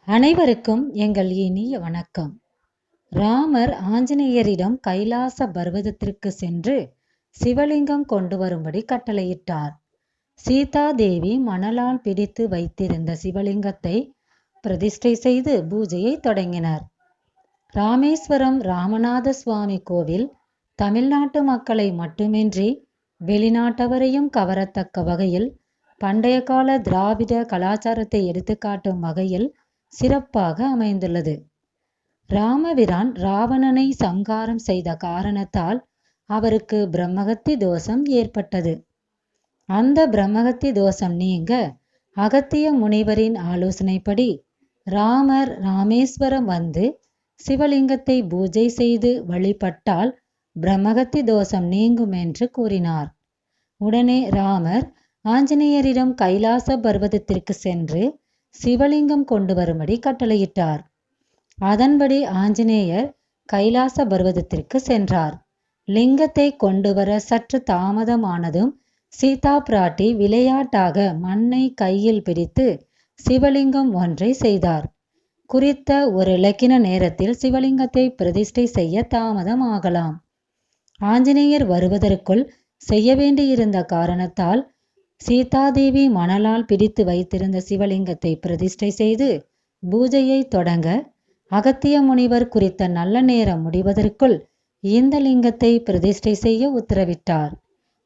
அனைவருக்கும் எங்கள் இனிய வணக்கம். ராமர் ஆஞ்சநேயரிடம் கைலாச பர்வதத்திற்கு சென்று சிவலிங்கம் கொண்டு வரும்படி கட்டளையிட்டார். சீதா தேவி மணலால் பிடித்து வைத்திருந்த சிவலிங்கத்தை பிரதிஷ்டை செய்து பூஜையை தொடங்கினர். ராமேஸ்வரம் ராமநாத சுவாமி கோவில் தமிழ்நாட்டு மக்களை மட்டுமின்றி வெளிநாட்டவரையும் கவரத்தக்க வகையில் பண்டைய கால திராவிட கலாச்சாரத்தை எடுத்துக்காட்டும் வகையில் சிறப்பாக அமைந்துள்ளது. ராமபிரான் ராவணனை சம்காரம் செய்த காரணத்தால் அவருக்கு பிரம்மகத்தி தோஷம் ஏற்பட்டது. அந்த பிரம்மகத்தி தோஷம் நீங்க அகத்திய முனிவரின் ஆலோசனைப்படி ராமர் ராமேஸ்வரம் வந்து சிவலிங்கத்தை பூஜை செய்து வழிபட்டால் பிரம்மகத்தி தோஷம் நீங்கும் என்று கூறினார். உடனே ராமர் ஆஞ்சநேயரிடம் கைலாச பர்வதத்திற்கு சென்று சிவலிங்கம் கொண்டு வரும்படி கட்டளையிட்டார். அதன்படி ஆஞ்சநேயர் கைலாச பர்வதத்திற்கு சென்றார். லிங்கத்தை கொண்டு வர சற்று தாமதமானதும் சீதா பிராட்டி விளையாட்டாக மண்ணை கையில் பிடித்து சிவலிங்கம் ஒன்றை செய்தார். குறித்த ஒரு இலக்கின நேரத்தில் சிவலிங்கத்தை பிரதிஷ்டை செய்ய தாமதம் ஆகலாம். ஆஞ்சநேயர் வருவதற்குள் செய்ய வேண்டியிருந்த காரணத்தால் சீதாதேவி மணலால் பிடித்து வைத்திருந்த சிவலிங்கத்தை பிரதிஷ்டை செய்து பூஜையை தொடங்க அகத்திய முனிவர் குறித்த நல்ல நேரம் முடிவதற்குள் இந்த லிங்கத்தை பிரதிஷ்டை செய்ய உத்தரவிட்டார்.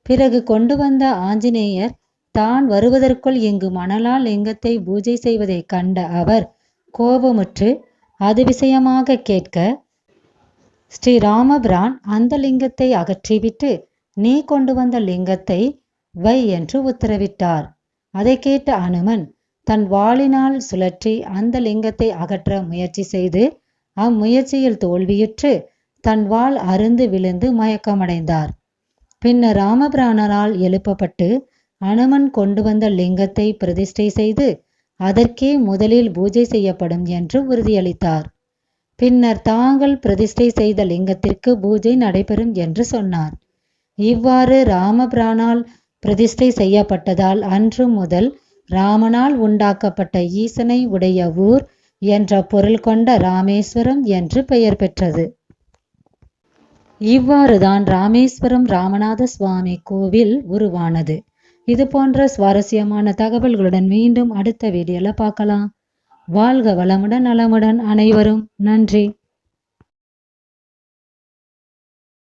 பிறகு கொண்டு வந்த ஆஞ்சநேயர் தான் வருவதற்குள் இங்கு மணலால் லிங்கத்தை பூஜை செய்வதை கண்ட அவர் கோபமுற்று அது விஷயமாக கேட்க ஸ்ரீராமபிரான் அந்த லிங்கத்தை அகற்றிவிட்டு நீ கொண்டு வந்த லிங்கத்தை வை என்று உத்தரவிட்டார். அதை கேட்ட அனுமன் தன் வாளினால் சுழற்றி அந்த லிங்கத்தை அகற்ற முயற்சி செய்து அம்முயற்சியில் தோல்வியுற்று தன் வாள் அருந்து விழுந்து மயக்கமடைந்தார். பின்னர் ராமபிரானரால் எழுப்பப்பட்டு அனுமன் கொண்டு வந்த லிங்கத்தை பிரதிஷ்டை செய்து அதற்கே முதலில் பூஜை செய்யப்படும் என்று உறுதியளித்தார். பின்னர் தாங்கள் பிரதிஷ்டை செய்த லிங்கத்திற்கு பூஜை நடைபெறும் என்று சொன்னார். இவ்வாறு ராமபிரானால் பிரதிஷ்டை செய்யப்பட்டதால் அன்று முதல் ராமனால் உண்டாக்கப்பட்ட ஈசனை உடைய ஊர் என்ற பொருள் கொண்ட ராமேஸ்வரம் என்று பெயர் பெற்றது. இவ்வாறுதான் ராமேஸ்வரம் ராமநாத சுவாமி கோவில் உருவானது. இது போன்ற சுவாரஸ்யமான தகவல்களுடன் மீண்டும் அடுத்த வீடியோல பார்க்கலாம். வாழ்க வளமுடன் நலமுடன் அனைவரும். நன்றி.